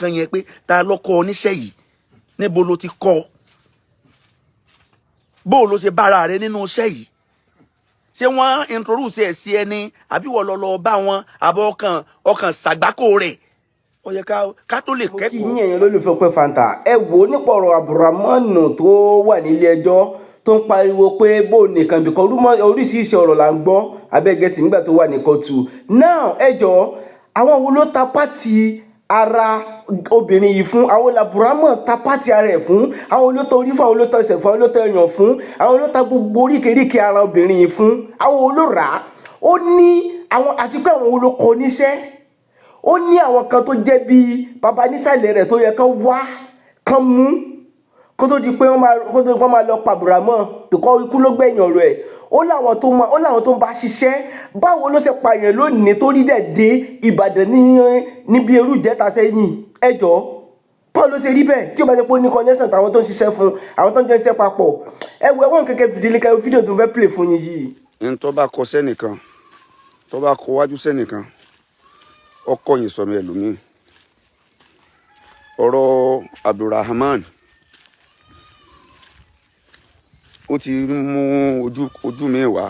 kan yẹn pé ta ló kọ́ oníṣẹ́ yìí níbo ló ti kọ́ bó ló ṣe bára rẹ nínú iṣẹ́ yìí ṣé wọ́n introduce ẹ̀ sí ẹni àbí wọ́n lọ bá wọn àbọ̀ ọkàn ṣàgbákò rẹ̀ ó yẹ ká tó lè kẹ́kọ̀ọ́. kí yín ẹ̀yin olólùfẹ́ Ọpẹ́ Fanta ẹ wò ó nípa ọ̀rọ̀ Abdulrahman tó wà nílé ẹjọ́ tó ń pariwo pé bó nìkan bìkan oríṣiríṣi ọ̀rọ̀ là ń gbọ́ abẹ́gẹ́tì nígbà tó wà ní kóòtù náà ẹ jọ àwọn wo ló ta pátì ara obìnrin yìí fún àwọn Abdulrahman ta pátì ara ẹ̀ fún àwọn ló ta orí fún àwọn ló ta ẹsẹ̀ fún àwọn ló ta ẹyàn fún àwọn ló ta gbogbo oríkèéríkèé ara obìnrin yìí fún àwọn wo ló rà á ó ní àwọn àti pé àwọn wo ló kọ níṣẹ́ ó ní àwọn kan tó jẹ́ bíi baba nísàlẹ̀ rẹ̀ tó yẹ kán wá kán mú kó tó di pé wọ́n máa lọ pa Abdulrahman tó kọ́ ikú ló gbẹ̀yìn ọ̀rọ̀ ẹ̀ ó láwọn tó ń bá ṣiṣẹ́ báwo ló ṣe pààyàn lónìí tó rí dẹ̀ dé Ìbàdàn níbi irú ìjẹta sẹ́yìn ẹjọ́ báwo ló ṣe rí bẹ́ẹ̀ tí ó bá ṣe pé ó ní connection táwọn tó ń ṣiṣẹ́ fún àwọn tó ń jẹ́ iṣẹ́ papọ̀ ẹ̀wọ̀n kẹ̀kẹ́ fídíò tó ń fẹ́ play fún yín yìí. n tó bá kọ sẹ́nìkan tó bá kọ wájú sẹ́nìkan ọkọ yìí sọmọ ẹlòmíì ọ̀rọ̀ Abdulrahman ó ti mú ojú mi wá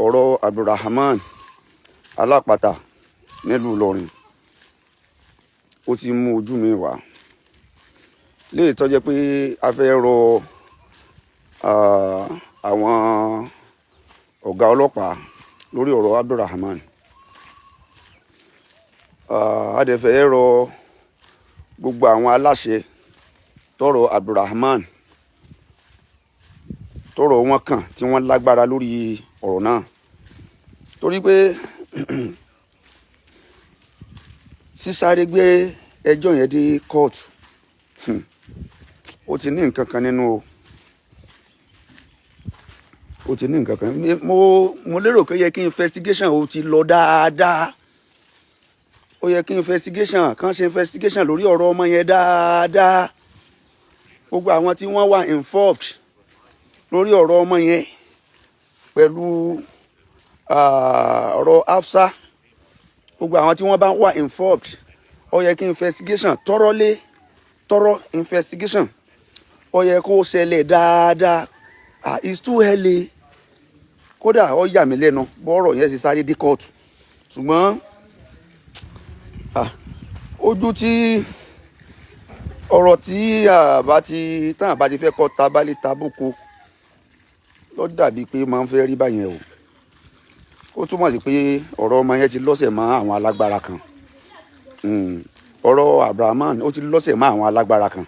ọ̀rọ̀ Abdulrahman alápàtà nílùú Ìlọrin ó ti mú ojú mi wá léè tó jẹ́ pé a fẹ́ rọ àwọn ọ̀gá ọlọ́pàá lórí ọ̀rọ̀ Abdulrahman a dẹ̀ fẹ́ rọ gbogbo àwọn aláṣẹ tọrọ Abdulrahman tọrọ wọn kàn tí wọ́n lágbára lórí ọ̀rọ̀ náà torí pé sísáré gbé ẹjọ́ yẹn dé kóòtù ó ti ní nǹkan kan nínú ó ti ní nǹkan kan mo lérò pé yẹ kí investigation ó ti lọ dáadáa ó yẹ kí investigation kan ṣe investigation lórí ọ̀rọ̀ ọmọ yẹn dáadáa gbogbo àwọn tí wọ́n wà involved lórí ọ̀rọ̀ ọmọ yẹn pẹ̀lú ọ̀rọ̀ Hafsa gbogbo àwọn tí wọ́n bá wà involved ó yẹ kí investigation tọrọ investigation ó yẹ kó ṣẹlẹ̀ dáadáa it's too early kódà ó yà mí lẹ́nu bọ́rọ̀ yẹn ti sáré dé kóòtù ṣùgbọ́n ojú tí ọ̀rọ̀ tí tán àbá ti fẹ́ kọ́ tabalẹ̀ taboko ló dàbí pé máa ń fẹ́ rí báyẹn o ó túmọ̀ sí pé ọ̀rọ̀ ọmọ yẹn ti lọ́sẹ̀ mọ́ àwọn alágbára kan ọ̀rọ̀ Abdulrahman ó ti lọ́sẹ̀ mọ́ àwọn alágbára kan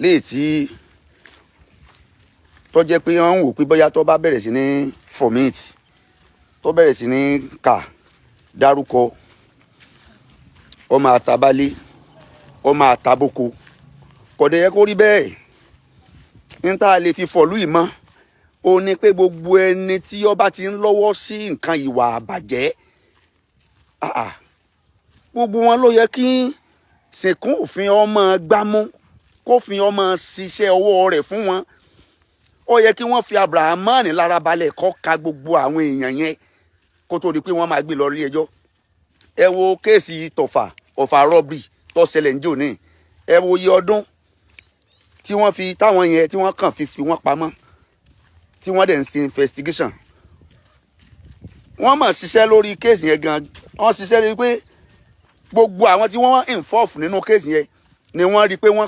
léè tí tó jẹ́ pé wọ́n ń wò pé bóyá tó bá bẹ̀rẹ̀ sí ní format tó bẹ̀rẹ̀ sí ní kà dárúkọ ọmọ àtàbálẹ̀ ọmọ àtàboko kọ̀dẹ̀ yẹ kó rí bẹ́ẹ̀ ní tá a lè fi fọ̀lú yìí mọ́ ó ní pé gbogbo ẹni tí ó bá ti ń lọ́wọ́ sí nǹkan ìwà àbàjẹ́ gbogbo wọn ló yẹ kí sìnkún òfin ọmọ gbámú kófin ọmọ ṣiṣẹ́ ọwọ́ rẹ̀ fún wọn ó yẹ kí wọ́n fi Abdulrahman lára balẹ̀ kó ka gbogbo àwọn èèyàn yẹn kó tó di pé wọ́n máa gbé lọ ilé ẹjọ́ ẹ wo kéèsì ọ̀fà rọ́bìrì tó ṣẹlẹ̀ ní jòní ẹ wo iye ọdún tí wọ́n fi táwọn yẹn tí wọ́n kàn fi wọ́n pamọ́ tí wọ́n dẹ̀ ń ṣe investigation wọ́n mọ̀ ṣiṣẹ́ lórí kéèsì yẹn gan wọ́n ṣiṣẹ́ lórí pé gbogbo àwọn tí wọ́n involve nínú kéèsì yẹn ni wọ́n rí pé wọ́n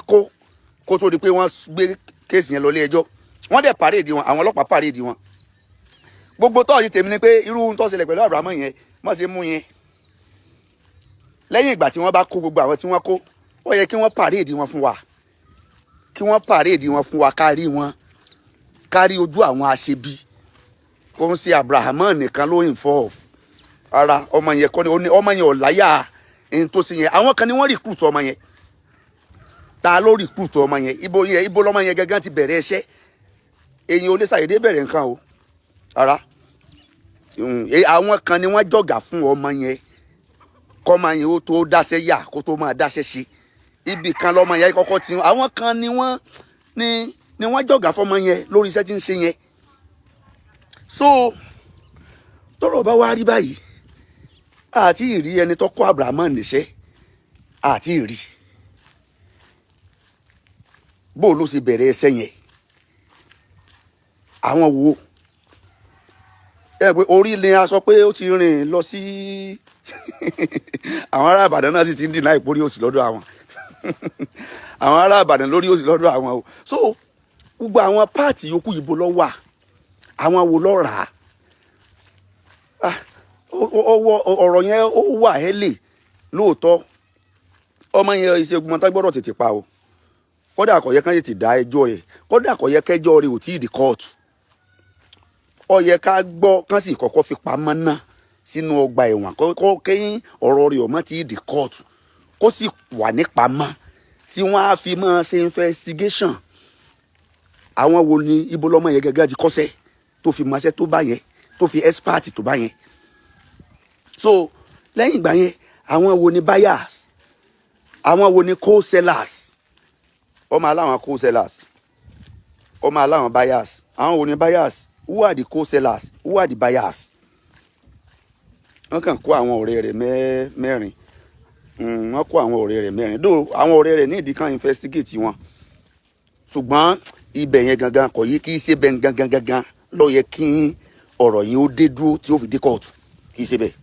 kó tó di pé wọ́n gbé kéèsì yẹn lọ ilé ẹjọ́ wọ́n dẹ̀ pàréèdì wọn àwọn ọlọ́pàá pàréèdì wọn gbogbo tọ́ọ̀sì tèmi ni pé irú tó ṣẹlẹ̀ pẹ̀lú Abdulrahman yẹn wọ́n ṣe mú yẹn lẹ́yìn ìgbà tí wọ́n bá kó gbogbo àwọn tí wọ́n kó ó yẹ kí wọ́n pàréèdì wọn fún wa kárí ojú àwọn aṣebi kò ń ṣe Abdulrahman nìkan ló involve ara ọmọ yẹn kọ́ ni ọmọ yẹn ọ̀láyà ẹni tó ṣe yẹn àwọn kan ni wọ́n recruit ọmọ yẹn ta ló recruit ọmọ yẹn ibo lọmọ yẹn gangan ti bẹ̀rẹ̀ iṣẹ́ èyàn ò lè ṣàyèdè bẹ̀rẹ̀ nǹkan o ara àwọn kan ni wọ́n jọ̀gà fún ọmọ yẹn kọ́mọ yẹn ó tó dáṣẹ́ yà kó tó máa dáṣẹ́ ṣe ibì kan lọmọ yẹn kọ́kọ́ ti àwọn kan ni wọ́n jọ̀gà fọmọ yẹn lórí iṣẹ́ tí ń ṣe yẹn so tọ́rọ̀ bá wá rí báyìí àti ìrí ẹni tó kọ́ Abrahamu níṣẹ́ àti ìrí bó ló ṣe bẹ̀rẹ̀ ẹsẹ̀ yẹn àwọn wo ẹ pé orí ni a sọ pé ó ti rìn lọ sí àwọn ará Ìbàdàn náà sì ti ń dìnnà ìpórí òsì lọ́dọ̀ àwọn àwọn ará Ìbàdàn lórí òsì lọ́dọ̀ àwọn o so gbogbo àwọn páàtì yòókù ìbò lọ wà àwọn wo lọ rà á ọ̀rọ̀ yẹn ó wà hẹ́lẹ̀ lóòótọ́ ọmọ yẹn ìṣègùn tá gbọ́dọ̀ tètè pa o kódà kò yẹ kán tètè dá ẹjọ́ rẹ̀ kódà kò yẹ kẹjọ́ rẹ̀ ò tí ì di kóòtù ó yẹ ká gbọ́ kán sì kọ́kọ́ fi pamọ́ náà sínú ọgbà ẹ̀wọ̀n kó kẹ́yìn ọ̀rọ̀ rẹ̀ ọmọ tí ì di kóòtù kó sì wà nípamọ́ tí wọ́n á fi máa ṣe investigation àwọn wo ni ibo lọ́mọ yẹn gẹ́gẹ́ di kọ́sẹ́ tó fi mọṣẹ́ tó bá yẹn tó fi expert tó bá yẹn so lẹ́yìn ìgbà yẹn àwọn wo ni buyers àwọn wo ni co-sellers ọmọ aláwọn co-sellers ọmọ aláwọn buyers àwọn wo ni buyers who are the co-sellers who are the buyers wọ́n kàn kó àwọn ọ̀rẹ́ rẹ̀ mẹ́rin wọ́n kó àwọn ọ̀rẹ́ rẹ̀ mẹ́rin dó àwọn ọ̀rẹ́ rẹ̀ ní ìdí kan investigate wọn ṣùgbọ́n ibẹ̀ yẹn gangan kò yí kí í ṣe bẹ́ẹ̀ gangan ló yẹ kí ọ̀rọ̀ yìí ó dé dúró tí ó fi dé kóòtù kì í ṣe bẹ́ẹ̀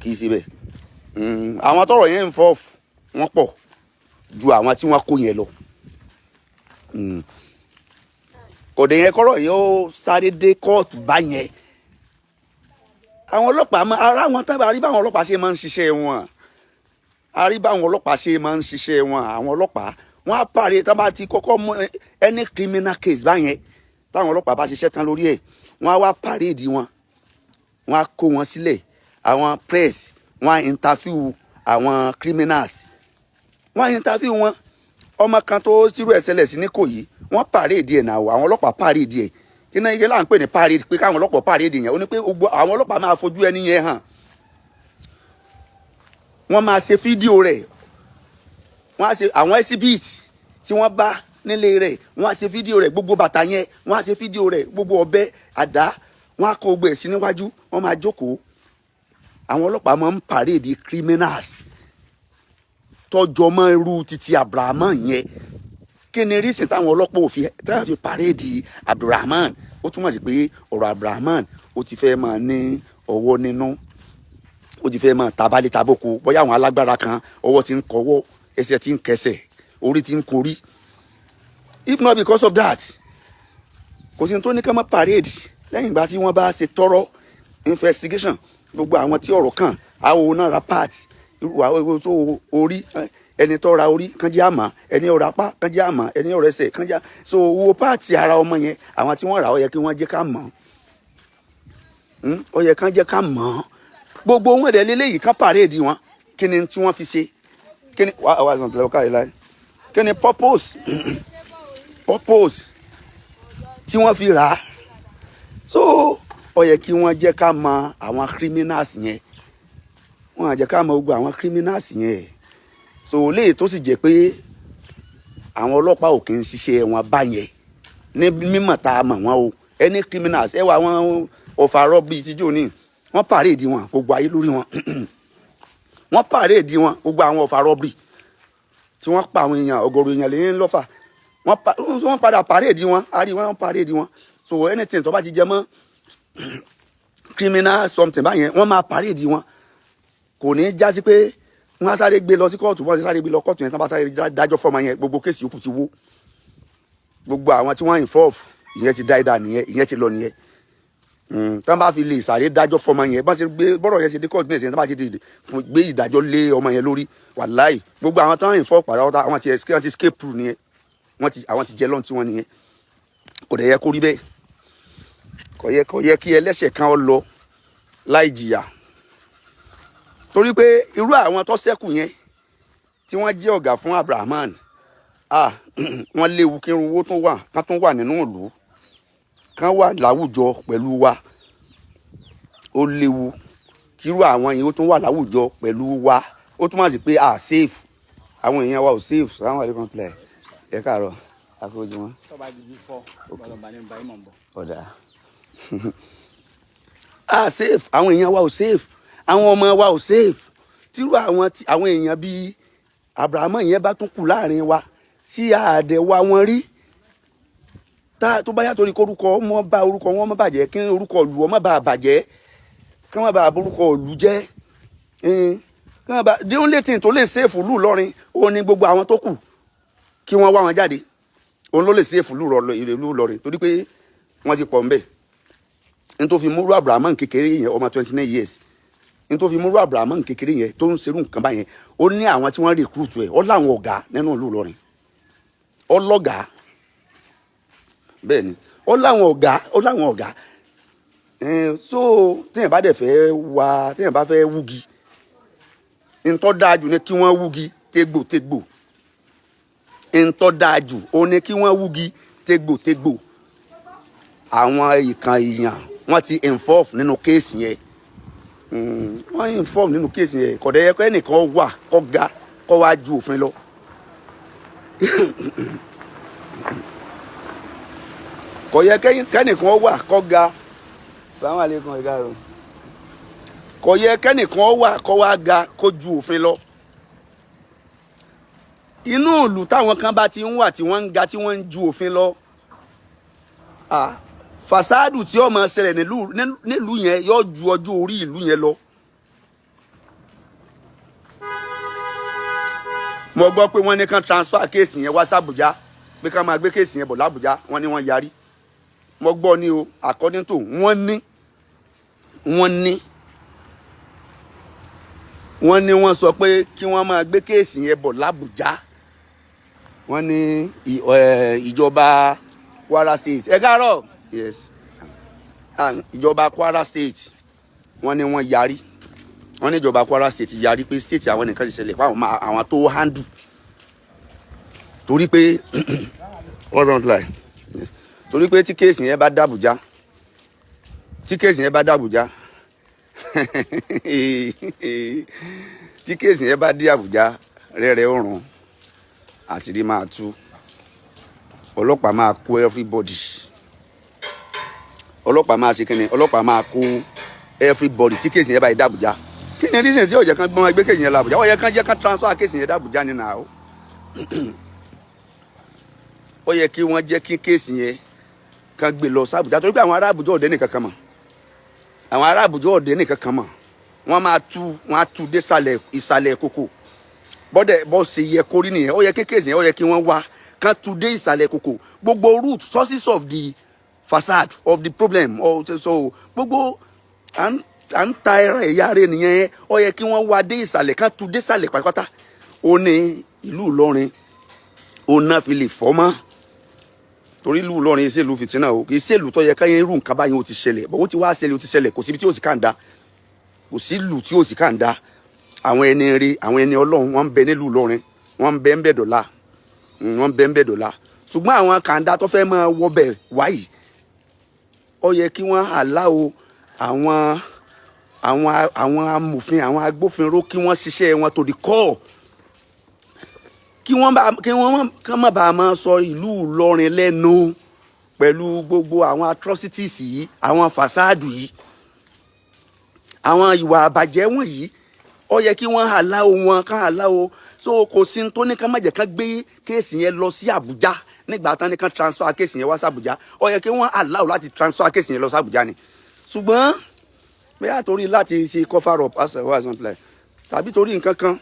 kì í ṣe bẹ́ẹ̀ àwọn tọ́rọ̀ yẹn involve wọ́n pọ̀ ju àwọn tí wọ́n kó yẹn lọ kò dé yẹn kọ́rọ̀ yẹn ó sáré dé kóòtù báyẹn àwọn ọlọ́pàá máa ara wọn tábà àrí báwọn ọlọ́pàá ṣe máa ń ṣiṣẹ́ wọn àrí báwọn ọlọ́pàá ṣe máa ń ṣiṣẹ́ wọn àwọn ọlọ́pàá wọn á parí tá bá ti kọ́kọ́ mú any criminal case báyẹn táwọn ọlọ́pàá bá ṣiṣẹ́ tán lórí ẹ̀ wọn á wá parade wọn wọn á kó wọn sílẹ̀ àwọn press wọn á interview àwọn criminals wọn á interview wọn ọmọ kan tó ṣírò ẹ̀ṣẹ̀lẹ̀ sí ní Ìkòyí wọn parade ẹ̀ náà àwọn ọlọ́pàá parade ẹ̀ iná ike là ń pè ní parade pé káwọn ọlọ́pàá parade yẹn ó ní pé àwọn ọlọ́pàá máa fojú ẹni yẹn hàn wọ́n máa ṣe fídíò rẹ̀ wọ́n á ṣe àwọn exhibit tí wọ́n bá nílé rẹ̀ wọ́n á ṣe fídíò rẹ̀ gbogbo bàtà yẹn wọ́n á ṣe fídíò rẹ̀ gbogbo ọ̀bẹ àdá wọ́n á kó gbogbo ẹ̀ sí níwájú wọ́n máa jókòó àwọn ọlọ́pàá máa ń parade criminals tọ́jọ́ mọ́ irú títí Abrahamu yẹn kí ni rísìn táwọn ọlọ́pàá òfin táwọn fi parade Abrahamu ó túmọ̀ sí pé ọ̀rọ̀ Abrahamu ó ti fẹ́ máa ní ọwọ́ nínú ó ti fẹ́ máa tabalẹ̀ taboko bóyá àwọn alágbára kan ọwọ́ ti ń kọwọ́ ẹsẹ̀ ti ń kẹsẹ̀ orí ti ń korí if not because of that kò sí ní tó ní ká má parade lẹ́yìn ìgbà tí wọ́n bá ṣe thorough investigation gbogbo àwọn tí ọ̀rọ̀ kàn àwọn òun náà ra part so orí ẹni tó ra orí kan jẹ́ àmọ́ ẹni ọ̀rọ̀ apá kan jẹ́ àmọ́ ẹni ọ̀rọ̀ ẹsẹ̀ kan jẹ́ so wo páàtì ara ọmọ yẹn àwọn tí wọ́n rà ó yẹ kí wọ́n jẹ́ ká mọ̀ ó yẹ kán jẹ́ ká mọ̀ gbogbo wọn dẹ̀ lélẹ́yìí ká pàréèdì wọn kí ni tí wọ́n fi ṣe kí ni wàá sàn tẹ̀lé ọkàrí láì kí ni purpose tí wọ́n fi rà á so ó yẹ kí wọ́n jẹ́ ká mọ̀ àwọn criminals yẹn wọ́n á jẹ́ ká mọ̀ gbogbo àwọn criminals yẹn so léyìí tó sì jẹ́ pé àwọn ọlọ́pàá ò kì í ṣiṣẹ́ wọn báyẹn ní mímọ̀ tá a mọ̀ wọn o any criminals ẹ wà wọn ọ̀fàrọ̀ bíi tíjọ́ ní wọ́n pàréèdì wọn gbogbo ayé lórí wọn wọ́n pàréèdì wọn gbogbo àwọn ọ̀fàrọ̀ bíi tí wọ́n pa àwọn èèyàn ọ̀gọ̀rọ̀ èèyàn lẹ́yìn lọ́fà wọ́n padà pàréèdì wọn àrí wọn pàréèdì wọn so anything tó bá ti jẹ mọ́ criminal something báyẹn wọ́n máa pàréèdì wọn kò ní jásí pé wọ́n á sáré gbé lọ sí kóòtù wọ́n ti sáré gbé lọ kóòtù yẹn tí wọ́n bá sáré dájọ́ fọ́ọ̀mù yẹn gbogbo kéèsì yòókù ti wó gbogbo àwọn tí wọ́n involve ìyẹn ti dá ìdá nìyẹn ìyẹn ti lọ nìyẹn tí wọ́n bá fi lè sáré dájọ́ fọ́ọ̀mù yẹn bá ṣe gbé bọ́rọ̀ yẹn ṣe dé kóòtù yẹn tí wọ́n bá ti gbé ìdájọ́ lé ọmọ yẹn lórí wàláì gbogbo àwọn tí wọ́n involve pàdánù àwọn ti escape through nìyẹn àwọn ti jẹ lọ́n tí wọ́n nìyẹn kò dẹ̀ yẹ kó rí bẹ́ẹ̀ kò yẹ kí ẹlẹ́ṣẹ̀ kan ó lọ láì jìyà torí pé irú àwọn tó ṣẹ́kù yẹn tí wọ́n jẹ́ ọ̀gá fún Abrahamu wọ́n léwu kí irun owó kán tún wà nínú ìlú kán wà láwùjọ pẹ̀lú wa ó léwu kí irú àwọn yìí ó tún wà láwùjọ pẹ̀lú wa ó túmọ̀ sí pé safe àwọn èèyàn wa ò safe sáwọn àlekàn tilẹ̀ ẹ káàárọ̀ àkójọ wọn. tọ́ba di bí fọ́ ọlọ́ba ní báyìí mọ̀ ń bọ̀. ọ̀dà safe àwọn èèyàn wa ò safe àwọn ọmọ wa ò safe tírú àwọn èèyàn bíi Abrahamu yẹn bá tún kù láàrin wa tí àdẹ wa wọn rí tó bá yà torí kórúkọ ọmọ bá orúkọ wọn má bàjẹ́ kí orúkọ ìlú ọmọ bá bàjẹ́ kí wọ́n bá orúkọ ìlú jẹ́ kí wọ́n bá the only thing tó lè safe ìlú Ìlọrin òun ni gbogbo àwọn tó kù kí wọ́n wá wọn jáde òun ló lè safe ìlú Ìlọrin torí pé wọ́n ti pọ̀ ń bẹ̀ n tó fi múrú Abrahamu kékeré yẹn ọmọ 29 years n tó fi múrú Abrahamu kékeré yẹn tó ń serú nǹkan báyẹn ó ní àwọn tí wọ́n recruit ẹ̀ ó láwọn ọ̀gá nínú ìlú Ìlọrin ọlọ́gàá bẹ́ẹ̀ ni ó láwọn ọ̀gá so téèyàn bá dẹ̀ fẹ́ wá téèyàn bá fẹ́ wúgi ntọ́ dáa jù ni kí wọ́n wúgi tégbòtégbò ntọ́ dáa jù ó ní kí wọ́n wúgi tégbòtégbò àwọn ìkan èèyàn wọ́n ti involve nínú kéèsì yẹn wọ́n involve nínú kéèsì yẹn kọ̀dẹ̀ yẹ kọ́ ẹnìkan wà kọ́ ga kọ́ wá ju òfin lọ. kò yẹ kẹ́nìkan wà kọ́ ga salamu aleykum ẹ̀ka rẹ̀ kò yẹ kẹ́nìkan wà kọ́ wá ga kó ju òfin lọ. inú ìlú táwọn kan bá ti ń wà tí wọ́n ń ga tí wọ́n ń ju òfin lọ fasádù tí ó máa ṣẹlẹ̀ nílùú yẹn yóò ju ọjọ́ orí ìlú yẹn lọ. mo gbọ́ pé wọ́n ní kán transfer kéèsì yẹn wá sàbújá pé ká máa gbé kéèsì yẹn bọ̀ lábújá wọ́n ní wọ́n yarí mo gbọ́ ní o according to wọ́n sọ pé kí wọ́n máa gbé kéèsì yẹn bọ̀ lábújá wọ́n ní ìjọba Kwara State ẹ káàárọ̀ yes ìjọba Kwara State wọ́n ní wọ́n yarí wọ́n ní ìjọba Kwara State yarí pé state àwọn nìkan ti ṣẹlẹ̀ fún àwọn tó handle torí pé torí pé tí kéèsì yẹn bá dàbújá tí kéèsì yẹn bá dé Àbújá rẹ́rẹ́ òrùn àṣírí máa tú ọlọ́pàá máa kó everybody ọlọ́pàá máa ṣe kíni ọlọ́pàá máa kó everybody tí kéèsì yẹn bá dé Àbújá kí ni reason tí ó jẹ́ kán gbọ́n gbé kéèsì yẹn lọ Àbújá ó yẹ kán jẹ́ kán transfer kéèsì yẹn dé Àbújá nínú àwọn ó yẹ kí wọ́n jẹ́ kí kéèsì yẹn kán gbé lọ sí Àbújá torí pé àwọn ará Àbújá ọ̀dẹ́ nìkan kan mọ̀ àwọn ará Àbújá ọ̀dẹ́ nìkan kan mọ̀ wọ́n á tú dé ìsàlẹ̀ kòkò bọ́ ṣe yẹ kórí nìyẹn ó yẹ kí kéèsì yẹn ó yẹ kí wọ́n wá kán tú dé ìsàlẹ̀ kòkò gbogbo root sources of the facade of the problem so gbogbo à ń ta ẹ̀yà rẹ̀ nìyẹn ó yẹ kí wọ́n wá dé ìsàlẹ̀ kán tú dé ìsàlẹ̀ pátápátá ó ní ìlú Ìlọrin ó náà fi lè fọ́ mọ́ torí ìlú Ìlọrin ìṣèlú fìtínà o kì í ṣèlú tó yẹ káyẹn irú nǹkan báyìí ó ti ṣẹlẹ̀ bọ́ ó ti wá ṣẹlẹ̀ ó ti ṣẹlẹ̀ kò síbi tí ó sì kàńdá kò sí ìlú tí ó sì kàńdá àwọn ẹni rí àwọn ẹni Ọlọ́run wọ́n ń bẹ nílùú Ìlọrin wọ́n ń bẹ ń bẹ dọ̀la ṣùgbọ́n àwọn kàńdá tó fẹ́ máa wọbẹ̀ wáyìí ó yẹ kí wọ́n àláwo àwọn amòfin àwọn agbófinró kí wọ́n ṣiṣẹ́ wọn to the core kí wọ́n má bàa máa sọ ìlú Ìlọrin lẹ́nu pẹ̀lú gbogbo àwọn atrocities yìí àwọn fasádù yìí àwọn ìwà àbàjẹ́ wọ̀nyí ó yẹ kí wọ́n àláwo wọn kán àláwo so kò sí tó ní ká má jẹ́ ká gbé kéèsì yẹn lọ sí Àbújá nígbà tán ní ká transfer kéèsì yẹn wá sí Àbújá ó yẹ kí wọ́n àláwo láti transfer kéèsì yẹn lọ sí Àbújá ni ṣùgbọ́n bẹ́ẹ̀ torí láti ṣe cover up as well as something like tàbí torí nǹkan kan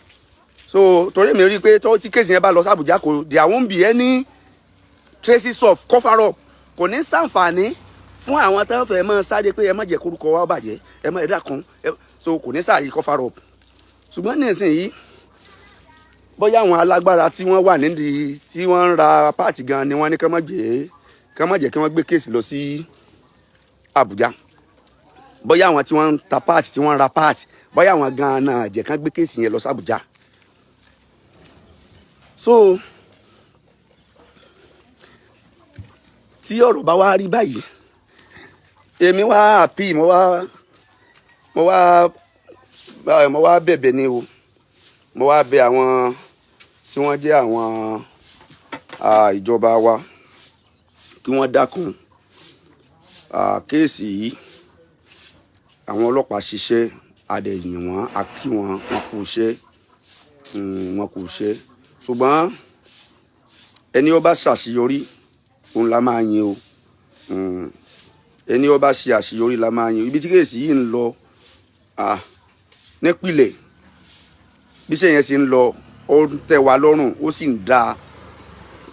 so torí mi rí i pé tí kéèsì yẹn bá lọ sí Àbújá kò there won't be any traces of cover up kò ní ṣàǹfààní fún àwọn tó ń fẹ́ mọ́ sáré pé ẹ má jẹ́ kórúkọ wa bàjẹ́ ẹ má ẹ̀dá kan so kò ní sáré cover up ṣùgbọ́n nísìnyí bóyá àwọn alágbára tí wọ́n wà nídìí tí wọ́n ń ra páàtì gan ni wọ́n ní ká má jẹ́ kí wọ́n gbé kéèsì lọ sí Àbújá bóyá àwọn tí wọ́n ń ta páàtì tí wọ́n ń ra páàtì bóyá àwọn gan náà jẹ́ kán gbé kéèsì yẹn lọ sí Àbújá so tí ọ̀rọ̀ bá wá rí báyìí èmi wá àpì mo wá bẹ̀bẹ̀ ni o mo wá bẹ̀ àwọn tí wọ́n jẹ́ àwọn ìjọba wa kí wọ́n dákun kéèsì yìí àwọn ọlọ́pàá ṣiṣẹ́ adẹ̀yìn wọn a kí wọn kú iṣẹ́ wọn kú iṣẹ́ ṣùgbọ́n ẹni ó bá ṣàṣeyọrí òun la máa yìn o ẹni ó bá ṣe àṣeyọrí la máa yìn ibi tí kéèsì yìí ń lọ nípìnlẹ̀ bí iṣẹ́ yẹn ṣe ń lọ ó ń tẹ́ wa lọ́rùn ó sì ń dáa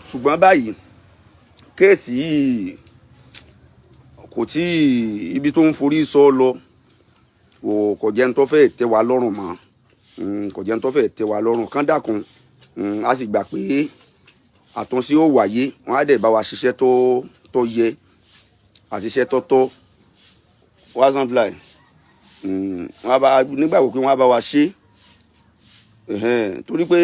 ṣùgbọ́n báyìí kéèsì yìí kò tí ibi tó ń forí sọ lọ kò jẹ́ ń tó fẹ́ tẹ́ wa lọ́rùn mọ́ kò jẹ́ ń tó fẹ́ tẹ́ wa lọ́rùn kán dákun a sì gbà pé àtúnṣe ó wáyé wọn á dẹ̀ bá wa ṣiṣẹ́ tó yẹ àti iṣẹ́ tọ́tọ́ wazan fly wọn bá nígbàgbọ́ pé wọn á bá wa ṣe torí pé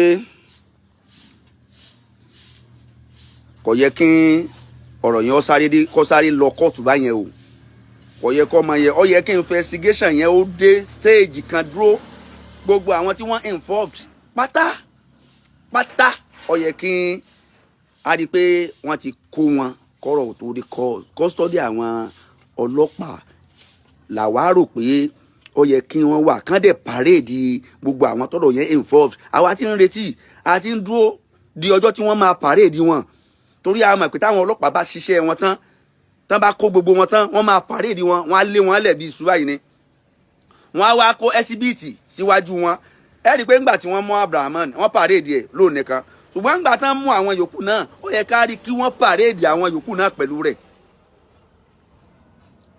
kò yẹ kí ọ̀rọ̀ yẹn kó sáré lọ kóòtù báyẹn o kò yẹ kó máa yẹ ó yẹ kí investigation yẹn ó dé stage kan dúró gbogbo àwọn tí wọ́n involved pátá ó yẹ kí a rí i pé wọ́n ti kó wọn kọ́rọ̀ tó dé custody àwọn ọlọ́pàá làwa rò pé ó yẹ kí wọ́n wà kán dẹ̀ parade gbogbo àwọn tọ́rọ̀ yẹn involved àwa ti ń retí a ti ń dúró di ọjọ́ tí wọ́n máa parade wọn torí a mọ̀ pé táwọn ọlọ́pàá bá ṣiṣẹ́ wọn tán bá kó gbogbo wọn tán wọ́n máa parade wọn wọ́n á lé wọn lẹ̀ bí iṣu báyìí ni wọ́n á wá kó ẹsibíìtì síwájú wọn ẹ rí i pé ńgbà tí wọ́n mú Abrahaman wọ́n parade ẹ̀ lónìí kan ṣùgbọ́n ńgbà tán mú àwọn yòókù náà ó yẹ ká rí kí wọ́n parade àwọn yòókù náà pẹ̀lú rẹ̀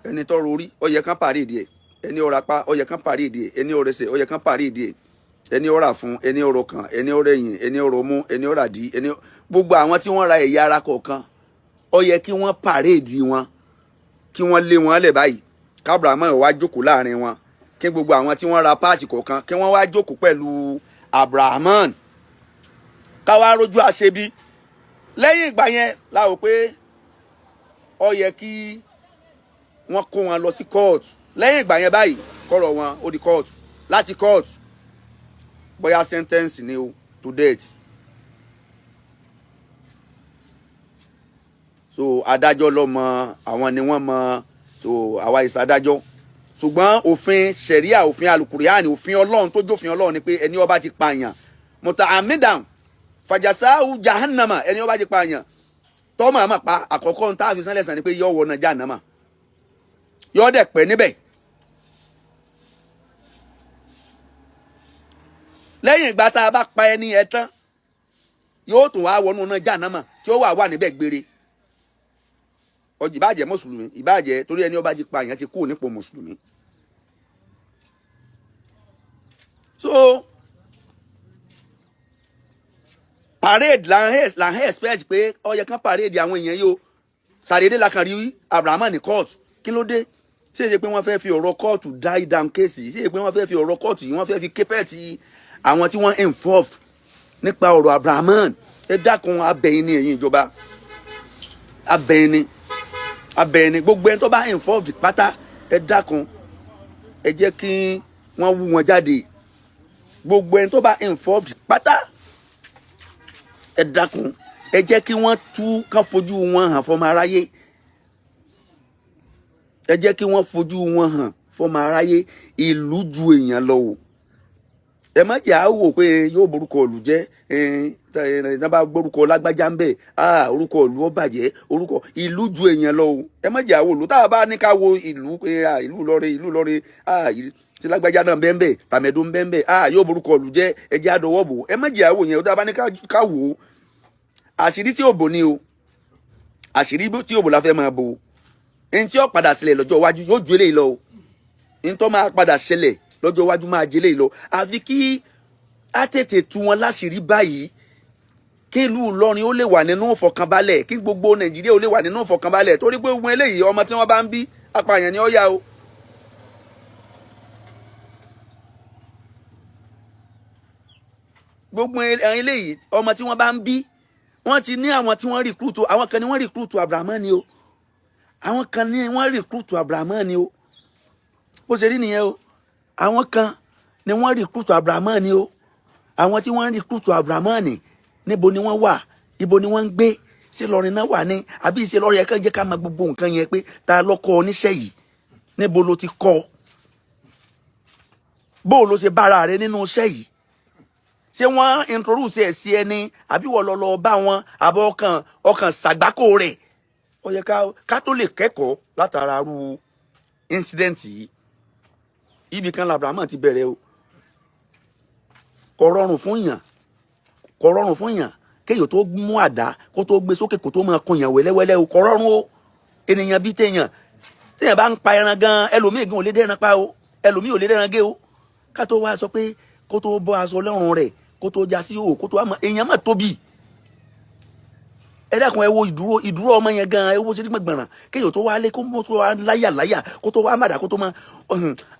ẹni tọrọ orí ó yẹ kán parade ẹ̀ ẹni ọ̀rọ̀ apá ó yẹ kán parade ẹ̀ ẹni ọ̀rọ̀ ẹsẹ̀ ó yẹ kán parade ẹ̀ ẹni ọ̀rọ̀ àfún ẹni ọ̀rọ̀ kan ẹni ọ̀rọ̀ ẹ̀yìn ẹni ọ̀rọ̀ mú ẹni ọ̀rọ̀ àdí ẹni gbogbo àwọn tí wọ́n ra ẹ̀yà ara kọ̀ọ̀kan ó yẹ kí wọ́n parade wọn kí wọ́n lé wọn lẹ̀ báyìí kábàámọ̀ wá jókòó láàrin wọn kí gbogbo àwọn tí wọ́n ra páàtì kọ̀ọ̀kan kí wọ́n wá jókòó pẹ̀lú Abrahaman káwá rójú àṣebí lẹ́yìn ìgbà yẹn la rò pé ó yẹ kí wọ́n kó wọn lọ sí kóòtù lẹ́yìn ìgbà yẹn báyìí kọ́rọ̀ wọn ó di kóòtù láti kóòtù bóyá sentence ni o to death so adájọ́ ló mọ̀ àwọn ni wọ́n mọ̀ so àwa ìsàdájọ́ ṣùgbọ́n òfin ṣẹ̀ríà òfin alukuriani òfin ọlọ́run tó jófin ọlọ́run ni pé ẹni ó bá ti pààyàn muta'ammidan fajasahu jahannama ẹni ó bá ti pààyàn tọ́mọ̀ àmọ́ pa àkọ́kọ́ ń tá a fi sánlẹ̀ sàn ni pé yọ wọ náà jahannama yọ dẹ̀ pẹ́ níbẹ̀ lẹ́yìn ìgbà tá a bá pa ẹni ẹ tán yóò tún wá wọnú náà jahannama tí ó wà níbẹ̀ gbére ìbàjẹ́ mùsùlùmí ìbàjẹ́ torí ẹni ó bá ti pààyàn ti kú nípò mùsùlùmí so parade la ń expect pé ó yẹ kán parade àwọn èèyàn yìí o ṣàdédé la kàn rí Abrahaman ní kóòtù kí ló dé ṣé èsì pé wọ́n fẹ́ fi ọ̀rọ̀ kóòtù die down case ṣé èsì pé wọ́n fẹ́ fi ọ̀rọ̀ kóòtù yìí wọ́n fẹ́ fi képẹ́ẹ̀tì àwọn tí wọ́n involved nípa ọ̀rọ̀ Abrahaman ẹ dákun abẹ́yìn ní ẹ̀yìn ìjọba abẹ́yìn ní gbogbo ẹni tó bá involved pátá ẹ dákun ẹ jẹ́ kí wọ́n wú wọn jáde gbogbo ẹni tó bá involved pátá ẹ dákun ẹ jẹ́ kí wọ́n tú kán fojú wọn hàn fọmọ aráyé ẹ jẹ́ kí wọ́n fojú wọn hàn fọmọ aráyé ìlú ju èèyàn lọ o ẹ má jẹ́ àwò pé yóò borúkọ ìlú jẹ́ ẹ bá gbórúkọ lágbájá ń bẹ̀ orúkọ ìlú ó bàjẹ́ orúkọ ìlú ju èèyàn lọ o ẹ má jẹ́ àwò ìlú tá a bá ní ká wo ìlú pé ìlú lọ́rin tí lágbájá náà bẹ́ẹ̀ bẹ́ẹ̀ tàmẹ̀dún bẹ́ẹ̀ bẹ́ẹ̀ yóò borúkọ ìlú jẹ́ ẹ jẹ́ àdọwọ́ bò ẹ má jẹ́ àwò yẹn tá a bá ní ká wò ó àṣírí tí ò bò ní o àṣírí tí ò bò la fẹ́ máa bò ẹni tí ó padà ṣẹlẹ̀ lọ́jọ́ iwájú yóò ju eléyìí lọ o ẹni tó máa padà ṣẹlẹ̀ lọ́jọ́ iwájú máa jẹ eléyìí lọ àfi kí á tètè tú wọn láṣìírí báyìí kí ìlú Ìlọrin ó lè wà nínú ìfọ̀kànbalẹ̀ kí gbogbo Nàìjíríà ó lè wà nínú ìfọ̀kànbalẹ̀ torí pé ogun eléyìí ọmọ tí wọ́n bá ń bí apààyàn ni ó yá o. gbogbo eléyìí ọmọ tí wọ́n bá ń bí wọ́n ti ní àwọn tí wọ́n recruit àwọn kan ni wọ́n recruit Abrahaman ni o àwọn kan ni wọ́n recruit Abrahaman ni o bó ṣe rí nìyẹn o àwọn kan ni wọ́n recruit Abrahaman ni o àwọn tí wọ́n recruit Abrahaman níbo ni wọ́n wà ibo ni wọ́n ń gbé ṣé lọrin náà wà ní àbí ṣe lọrin ẹ̀kan jẹ́ ká máa gbogbo nǹkan yẹn pé ta lọ́kọ́ oníṣẹ́ yìí níbo ló ti kọ́ bó ló ṣe bára rẹ nínú iṣẹ́ yìí ṣé wọ́n introduce ẹ̀ sí ẹni àbí wọ́n lọ bá wọn àbọ̀ ọkàn ṣàgbákò rẹ̀ ó yẹ ká tó lè kẹ́kọ̀ọ́ látara ru incident yìí ibì kan l'Abraham ti bẹ̀rẹ̀ o kò rọrùn fún yàn kéèyàn tó mú àdá kó tó gbé sókè kó tó máa kọyàn wẹ́lẹ́wẹ́lẹ́ o kò rọrùn o ènìyàn bíi téèyàn bá ń pa ẹran gan ẹlòmíì gan ò lè dẹ́ran pa o ẹlòmíì ò lè dẹ́ran gé o ká tó wá sọ pé kó tó bọ́ aṣọ lọ́rùn rẹ̀ kó tó já sí o kó tó wá mọ èèyàn mà tóbi ẹ dákun ẹ wo ìdúró ọmọ yẹn gan ẹ wo ṣe dígbọn gbọràn kéèyàn tó wá lé kó tó wá láyà kó tó wá màdà kó tó máa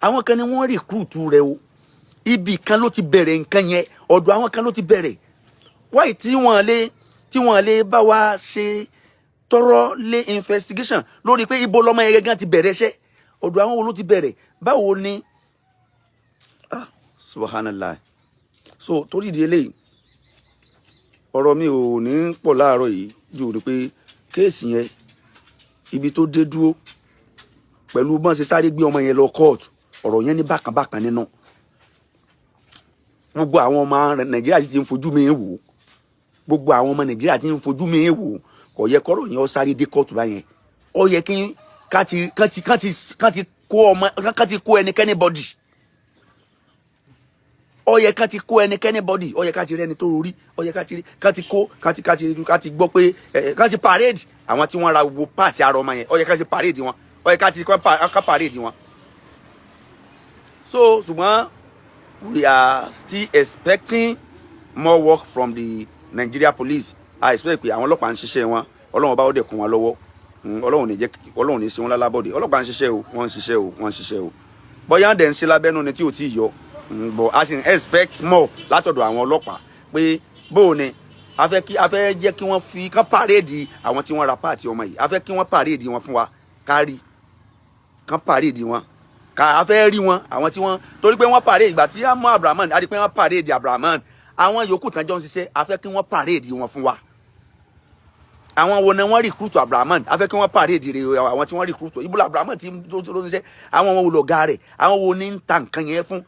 àwọn kan ni wọ́n rìkúrùtù rẹ o ibì kan ló ti bẹ̀rẹ̀ nǹkan yẹn ọ̀dọ̀ àwọn kan ló ti bẹ̀rẹ̀ wáyé tí wọ́n lè bá wa ṣe tọrọ lé investigation lórí pé ibo lọmọ yẹn gan ti bẹ̀rẹ̀ iṣẹ́ ọ̀dọ̀ àwọn wo ló ti bẹ̀rẹ̀ báwo ni subhanallah so torí ìdí eléyìí ọ̀rọ̀ mi ò ní pọ̀ láàárọ̀ yìí jù ní pé kéèsì yẹn ibi tó dé dúró pẹ̀lú bọ́n ṣe sáré gbé ọmọ yẹn lọ kóòtù ọ̀rọ̀ yẹn ní bákànbákan nínú gbogbo àwọn ọmọ Nàìjíríà ti ń fojú mi wò gbogbo àwọn ọmọ Nàìjíríà ti ń fojú mi wò kò yẹ kọ́rọ̀ yẹn ó sáré dé kóòtù báyẹn ó yẹ kí ká ti kó ẹnikẹ́ni bọ́dì ó yẹ ká ti kó ẹnikẹ́ni bọ́dì ó yẹ ká ti rí ẹni tó rorí ó yẹ ká ti gbọ́ pé ká ti parade àwọn tí wọ́n ra gbogbo páàtì ara ọmọ yẹn ó yẹ ká ti parade wọn ó yẹ ká parade wọn so ṣùgbọ́n we are still expecting more work from the Nigeria police. I expect pé àwọn ọlọ́pàá ń ṣiṣẹ́ wọn Ọlọ́run bá ó dẹ̀ kún wọn lọ́wọ́ Ọlọ́run ní ṣe wọn lálábọ̀dé ọlọ́pàá ń ṣiṣẹ́ o wọ́n ń ṣiṣẹ́ o bóyá ń dẹ̀ ń ṣe lábẹ́nú ni tí ò tí ì yọ but as in expect more látọ̀dọ̀ àwọn ọlọ́pàá pé bóò ni a fẹ́ jẹ́ kí wọ́n fi kán pàréèdì àwọn tí wọ́n ra páàtì ọmọ yìí a fẹ́ kí wọ́n pàréèdì wọn fún wa kárí kán pàréèdì wọn a fẹ́ rí wọn àwọn tí wọ́n torí pé wọ́n pàréèdì ìgbà tí wọ́n mú Abraham a rí pé wọ́n pàréèdì Abraham àwọn yòókù tán jọ ń ṣiṣẹ́ a fẹ́ kí wọ́n pàréèdì wọn fún wa àwọn wo ni wọ́n recruit Abraham a fẹ́ kí wọ́n pàréèdì rẹ̀ àwọn tí wọ́n recruit ibùdó Abraham tí ló ń ṣiṣẹ́ àwọn wo lọ̀gá rẹ̀ àwọn wo ní ń ta nǹkan yẹn fún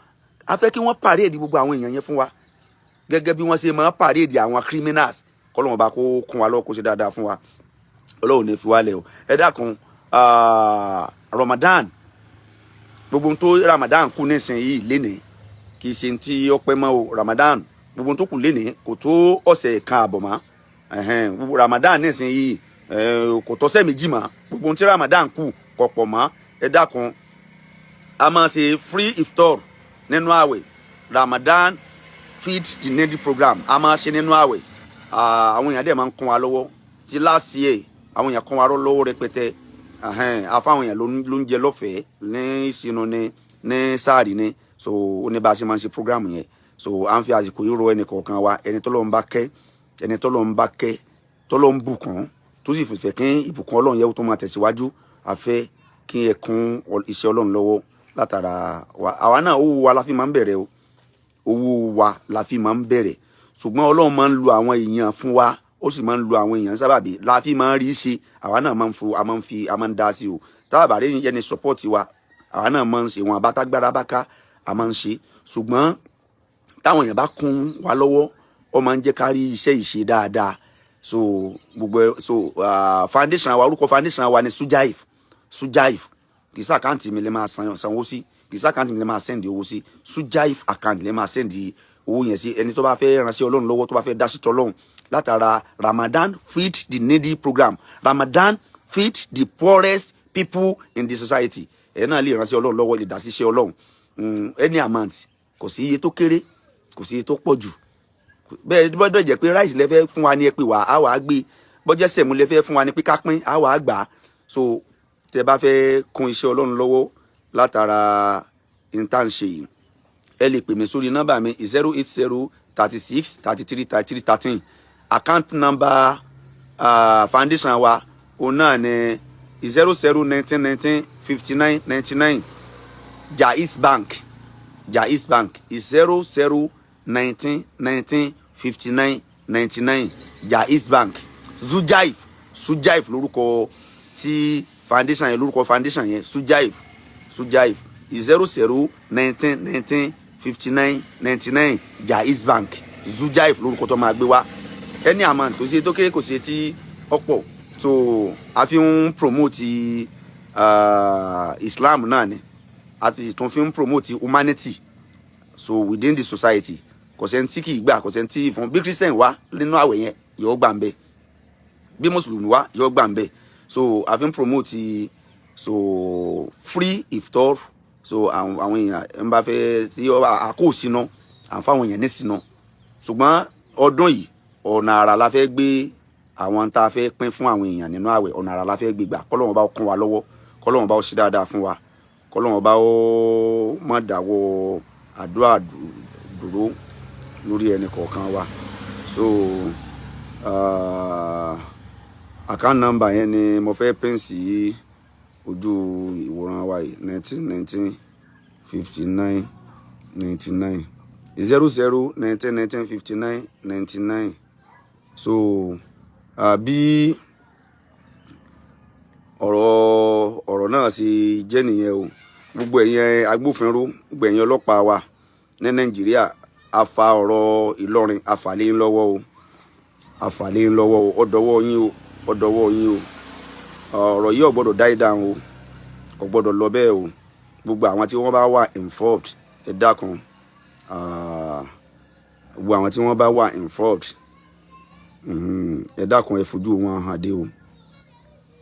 a fẹ́ kí wọ́n pàréèdì gbogbo àwọn èèyàn yẹn fún wa gẹ́gẹ́ bí wọ́n ṣe máa pàréèdì àwọn criminals kọ́lọ́mù bá kó kún wa lọ́wọ́ kó ṣe dáadáa fún wa Ọlọ́run ní fi wálẹ̀ o ẹ dákun Ramadan gbogbo tó Ramadan kù nísìnyí lénìí kì í ṣe ti ọpẹ́ mọ́ o Ramadan gbogbo tó kù lénìí kò tó ọ̀sẹ̀ kan àbọ̀ mọ́ gbogbo Ramadan nísìnyí kò tọ́sẹ̀ méjì mọ́ gbogbo tí Ramadan kù kò pọ̀ mọ́ ẹ dákun a máa ṣe free iftar nínú àwẹ̀ Ramadan feed the needy program a máa ṣe nínú àwẹ̀ àwọn èèyàn dẹ̀ máa ń kún wa lọ́wọ́ ti last year àwọn èèyàn kún wa lọ́wọ́ rẹpẹtẹ àfáwọn èèyàn ló ń jẹ lọ́fẹ̀ẹ́ ní ìsinú ní sáàrì ní so ó ní bá a ṣe máa ń ṣe program yẹn so à ń fi àsìkò yìí rọ ẹnì kọ̀ọ̀kan wa ẹni tọ́lọ́run bá kẹ́ ẹni tọ́lọ́run bá kẹ́ tọ́lọ́run bùkún tó sì fẹ́ kí ìbùkún Ọlọ́run yẹn tó máa tẹ̀síwájú àfẹ́ kí ẹ kún iṣẹ́ Ọlọ́run lọ́wọ́ látara wa àwa náà owó wa la fi máa ń bẹ̀rẹ̀ o owó wa la fi máa ń bẹ̀rẹ̀ ṣùgbọ́n Ọlọ́run máa ń lo àwọn èèyàn fún wa ó sì máa ń lo àwọn èèyàn sábàbí la fi máa ń rí ṣe àwa náà máa ń dá sí o tábà rí ẹni support wa àwa náà máa ń ṣe wọn abátágbára báká a máa ń ṣe ṣùgbọ́n táwọn èèyàn bá kún wa lọ́wọ́ ó máa ń jẹ́ ká rí iṣẹ́ ìṣe dáadáa so gbogbo foundation wa orúkọ foundation wa ni Sujaif kì í sí àkáǹtì mi lè máa sanwó sí kì í sí àkáǹtì mi lè máa send owó sí Sujaif account lè máa send owó yẹn sí ẹni tó bá fẹ́ ránṣẹ́ Ọlọ́run lọ́wọ́ tó bá fẹ́ dá sí tọ́lọ́run látara Ramadan feed the needy program Ramadan feed the poorest people in the society ẹ̀ náà lè ránṣẹ́ Ọlọ́run lọ́wọ́ lè dá sí iṣẹ́ Ọlọ́run any amount kò sí iye tó kéré kò sí iye tó pọ̀ jù bẹ́ẹ̀ bọ́dọ̀ jẹ́ pé rice lẹ́fẹ́ fún wa ní ẹ pé wà á wà á gbé bọ́jẹ́ sẹ̀mú lẹ́fẹ́ fún wa ní pé ká pín á wà á gbà á so tẹ bá fẹ́ kún iṣẹ́ Ọlọ́run lọ́wọ́ látara intanṣe yìí ẹ lè pè mí sórí nọ́mbà mi 080 36 33 33 13 account number foundation wa òun náà ní 00 19 19 59 99 Jaiz Bank 00 19 19 59 99 Jaiz Bank Sujaif lórúkọ tí foundation yẹn lórúkọ foundation yẹn Sujaif 00 19 19 5999 Jaiz Bank Sujaif lórúkọ tó máa gbé wá any amount kò sí tó kéré kò sí tí ọ̀pọ̀ so a fi ń promote Islam náà ni a ti tún fi ń promote humanity so within the society kò sẹ́ni tí kì í gbà kò sẹ́ni tí fún bí Christian wá nínú àwẹ̀ yẹn yóò gbà ń bẹ bí Mùsùlùmí wá yóò gbà ń bẹ so a fi ń promote so free iftar so àwọn èèyàn ń bá fẹ́ tí àkó sínú àǹfààwọn èèyàn ní sínú ṣùgbọ́n ọdún yìí ọ̀nà àrà la fẹ́ gbé àwọn tá a fẹ́ pín fún àwọn èèyàn nínú àwẹ̀ ọ̀nà àrà la fẹ́ gbé gbà kọ́lọ́wọ́n bá kún wa lọ́wọ́ kọ́lọ́wọ́n bá ó ṣe dáadáa fún wa kọ́lọ́wọ́n bá ó má dáwọ́ àdúrà dúró lórí ẹni kọ̀ọ̀kan wa so account number yẹn ni mo fẹ́ pín sí ojú ìwòran wa yìí 19 59 99 00 19 59 99 so bí ọ̀rọ̀ náà sì jẹ́ nìyẹn o gbogbo ẹ̀yin agbófinró gbogbo ẹ̀yin ọlọ́pàá wa ní Nàìjíríà afa ọ̀rọ̀ Ìlọrin afàlẹ́ ńlọ́wọ́ o afàlẹ́ ńlọ́wọ́ o ọ̀dọ́wọ́ yín o ọ̀dọ́wọ́ yín o ọ̀rọ̀ yìí ò gbọ́dọ̀ die down o kò gbọ́dọ̀ lọ bẹ́ẹ̀ o gbogbo àwọn tí wọ́n bá wà involved ẹ dákun gbogbo àwọn tí wọ́n bá wà involved ẹ dákun ẹ fojú wọn hàn dé o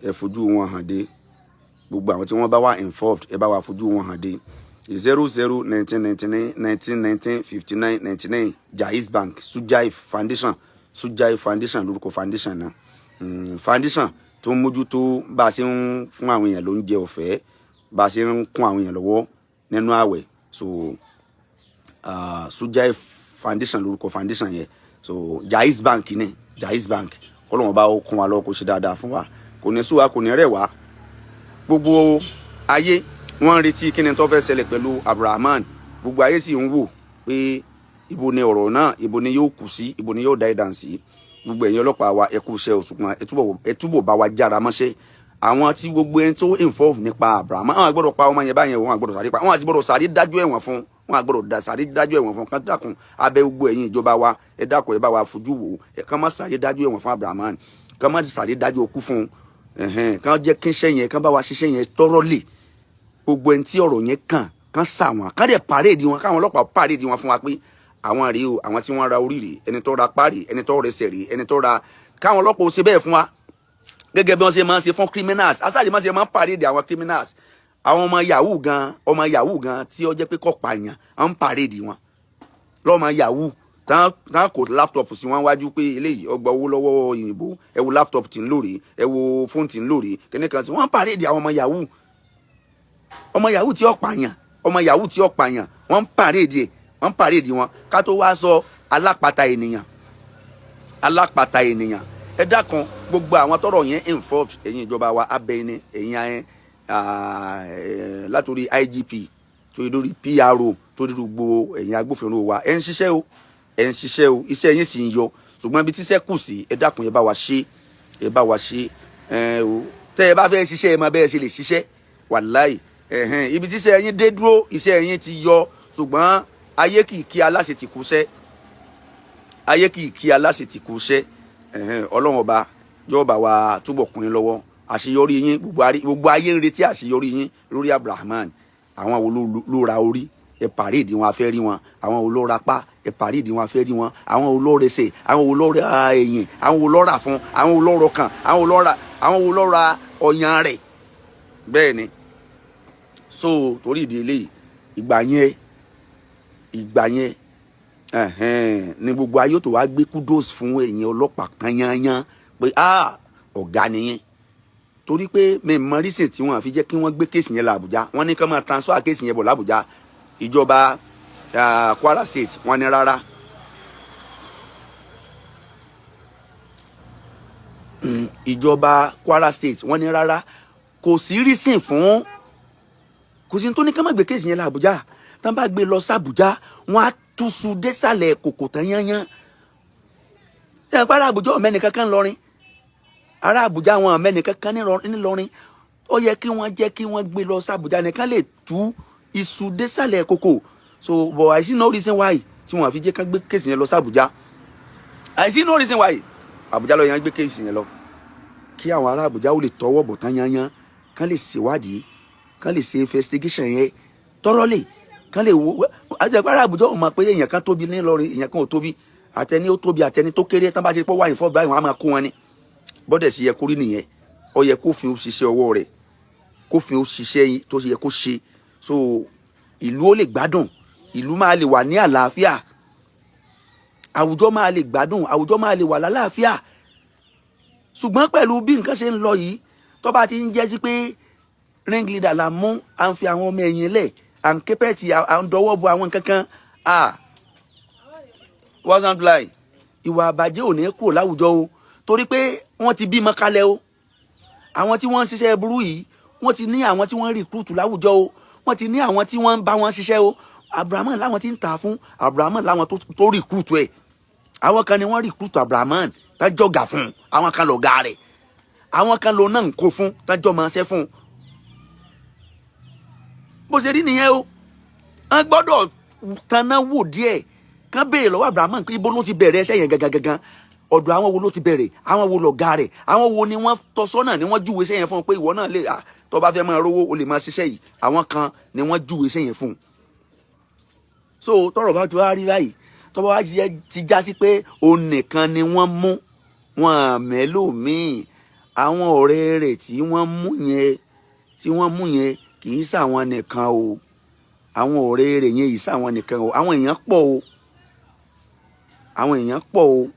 ẹ fojú wọn hàn dé gbogbo àwọn tí wọ́n bá wà involved ẹ bá wà fojú wọn hàn dé 00 1999 19 59 99 Jaiz Bank Sujaif Foundation lórúkọ foundation náà foundation tó ń mójútó bá a ṣe ń fún àwọn èèyàn lóúnjẹ ọ̀fẹ́ bá a ṣe ń kún àwọn èèyàn lọ́wọ́ nínú ààwẹ̀ so Sujaif Foundation lórúkọ foundation yẹn so Jaiz Bank ni Jaiz Bank kọ́lọ́wọ́n bá ó kún wa lọ́wọ́ kó ṣe dáadáa fún wa kò ní sú wa kò ní rẹ̀ wá gbogbo ayé wọ́n ń retí kí ni tó fẹ́ ṣẹlẹ̀ pẹ̀lú Abdulrahman gbogbo ayé sì ń wò pé ibo ni ọ̀rọ̀ náà ibo ni yóò kù sí ibo ni yóò dá ìdá sí gbogbo ẹ̀yin ọlọ́pàá wa ẹ kú iṣẹ́ òṣùpọ̀n ẹ túbọ̀ bá wa jára mọ́ṣẹ́ àwọn tí gbogbo ẹni tó involve nípa Abdulrahman àwọn àgbọ̀dọ̀ pa ọmọ yẹn báyẹn wọn àgbọ̀dọ̀ sáré pa wọn àti gbọ́dọ̀ sáré dájú ẹ̀wọ̀n fún wọn àgbọ̀dọ̀ sáré dájú ẹ̀wọ̀n fún kán dákun abẹ́ gbogbo ẹ̀yin ìjọba wa ẹ dákun ẹ bá wa fojú wò ẹ kán má sáré dájú ẹ̀wọ̀n fún Abdulrahman kán má sáré dájú okú fún kán jẹ́ kí iṣẹ́ yẹn kán bá wa ṣiṣẹ́ yẹn tọ́rọ́lì gbogbo ẹni tí ọ̀rọ̀ yẹn kàn sà wọn kán dẹ̀ pàréèdì wọn káwọn ọlọ́pàá pàréèdì wọn fún wa pé àwọn rèé o àwọn tí wọ́n ra orí rèé ẹni tó ra párí ẹni tó rẹsẹ̀ rèé ẹni tó ra káwọn ọlọ́pàá ó ṣe bẹ́ẹ̀ fún wa gẹ́gẹ́ bí wọ́n ṣe máa ń ṣe fún criminals asáàdì máa ń ṣe máa ń pàréèdì àwọn criminals àwọn ọmọ yahoo gan tí ó jẹ́ pé kọ́ pààyàn à ń pàréèdì wọn lọ́mọ yahoo tán kò laptop sí wọn wájú pé eléyìí ọgbà owó lọ́wọ́ òyìnbó ẹ wo laptop tí ń lò rèé ẹ wo fóònù tí ń lò rèé kẹ́nìkan tí wọ́n ń pàréèdì àwọn ọmọ yahoo tí ó pààyàn ọmọ yahoo tí ó pààyàn wọ́n ń pàréèdì wọn ká tó wá sọ alápatà ènìyàn ẹ dákun gbogbo àwọn tọ́rọ̀ yẹn involved ẹ̀yin ìjọba wa abẹ́ni ẹ̀yin ayẹn látòrí IGP tó lórí PRO tó dúró gbogbo ẹ̀yin agbófinró wa ẹ̀ ń ṣiṣẹ́ o iṣẹ́ yín sì ń yọ ṣùgbọ́n ibi tíṣẹ́ kù sí ẹ dákun ẹ bá wa ṣe o tẹ́ ẹ bá fẹ́ ṣiṣẹ́ ẹ máa bẹ́ẹ̀ ṣe lè ṣiṣẹ́ wàláì ibi tíṣẹ́ yín dé dúró iṣẹ́ yín ti yọ ṣùgbọ́n ayé kì í kí aláṣẹ ti kú sẹ́ ọlọ́run ọba jọba wa túbọ̀ kún yín lọ́wọ́ àṣeyọrí yín gbogbo ayé ń retí àṣeyọrí yín lórí Abdulrahman àwọn wo ló ra orí ẹ pàréèdì wọn afẹ́ rí wọn àwọn wo ló ra pa ẹ pàréèdì wọn afẹ́ rí wọn àwọn wo ló rẹsẹ̀ àwọn wo ló ra ẹ̀yìn àwọn wo ló rà fún àwọn wo ló rọkàn àwọn wo ló ra ọyàn rẹ̀ bẹ́ẹ̀ ni so torí ìdí eléyìí ìgbà yẹn ní gbogbo ayé tó wá gbé kudos fún ẹ̀yin ọlọ́pàá kan yányán pé ọ̀gá nìyẹn torí pé mẹ́mọ́ rísìn tí wọ́n fi jẹ́ kí wọ́n gbé kéèsì yẹn làbújá wọ́n ní ká máa transfer kéèsì yẹn bọ̀ làbújá ìjọba Kwara State wọ́n ní rárá ìjọba Kwara State wọ́n ní rárá kò sí rísìn fún kò sí tó ní ká má gbé kéèsì yẹn làbújá tán bá gbé lọ sàbújá wọ́n á túṣu désàlẹ̀ kòkò tán yányán ẹ̀ para Àbújá ọ̀mẹ́ni kankan lọ́rin ará Àbújá wọn ọ̀mẹ́ni kankan nílọrin ó yẹ kí wọ́n jẹ́ kí wọ́n gbé lọ sàbújá nìkan lè tú iṣu désàlẹ̀ kòkò so but I see no reason why tí wọ́n fi jẹ́ kán gbé kéèsì yẹn lọ sí Àbújá. I see no reason why Àbújá lọ yẹn gbé kéèsì yẹn lọ kí àwọn ará Àbújá ó lè tọwọ́ bọ̀ tán yányán kán lè ṣèwádìí kán lè ṣe investigation yẹn thoroughly kán lè wo àjẹpẹ́ ará Àbújá ò mọ̀ pé èèyàn kan tóbi ní Ìlọrin èèyàn kan ò tóbi àtẹni ó tóbi àtẹni tó kéré tán bá ti pọ̀ wáyé fọ́ báyìí wọ́n á máa kó wọn ni bọ́dẹ̀ sì yẹ kó rí nìyẹn ó yẹ kófin ó ṣiṣẹ́ ọwọ́ rẹ̀ kófin ó ṣiṣẹ́ tó yẹ kó ṣe so ìlú ó lè gbádùn ìlú máa lè wà ní àlàáfíà àwùjọ máa lè gbádùn àwùjọ máa lè wà lálàáfíà ṣùgbọ́n pẹ̀lú bí nǹkan ṣe ń lọ yìí tó bá ti ń jẹ́ sí pé ring leader la mú à ń fi àwọn ọmọ ẹ̀yìn lẹ̀ à ń képẹ́ẹ̀tì à ń dọwọ́ bo àwọn kankan wasn't lie ìwà àbàjẹ́ ò ní kúrò láwùjọ o torí pé wọ́n ti bímọ kalẹ̀ o àwọn tí wọ́n ń ṣiṣẹ́ burú yìí wọ́n ti ní àwọn tí wọ́n ń recruit láwùjọ o wọ́n ti ní àwọn tí wọ́n ń bá wọn ṣiṣẹ́ o Abrahaman láwọn tí ń tà fún Abrahaman láwọn tó recruit ẹ̀ àwọn kan ni wọ́n recruit Abrahaman tá jọ̀gà fún àwọn kan lọ̀gá rẹ̀ àwọn kan lò náà ń kó fún tá jọ máa ṣẹ́ fún bó ṣe rí nìyẹn o wọ́n gbọ́dọ̀ tanná wò díẹ̀ kán béèrè lọ́wọ́ Abrahaman pé ibo ló ti bẹ̀rẹ̀ ẹsẹ̀ yẹn gangan ọ̀dọ̀ àwọn wo ló ti bẹ̀rẹ̀ àwọn wo lọ̀gá rẹ̀ àwọn wo ni wọ́n tọ́ sọ́nà ni wọ́n júwe iṣẹ́ yẹn fún un pé ìwọ náà lè tó bá fẹ́ máa rówó o lè máa ṣiṣẹ́ yìí àwọn kan ni wọ́n júwe iṣẹ́ yẹn fún un. so tọ́rọ̀ bá ti wá rí báyìí tọ́rọ̀ bá ti já sí pé òun nìkan ni wọ́n mú wọn mẹ́lòmíì àwọn ọ̀rẹ́ rẹ̀ tí wọ́n mú yẹn kì í ṣàwọn nìkan o àwọn ọ̀rẹ́ rẹ̀ yẹn kì í ṣàwọn nìkan o àwọn èèyàn pọ̀ o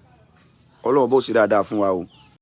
Ọlọ́run bó ṣe dáadáa fún wa o.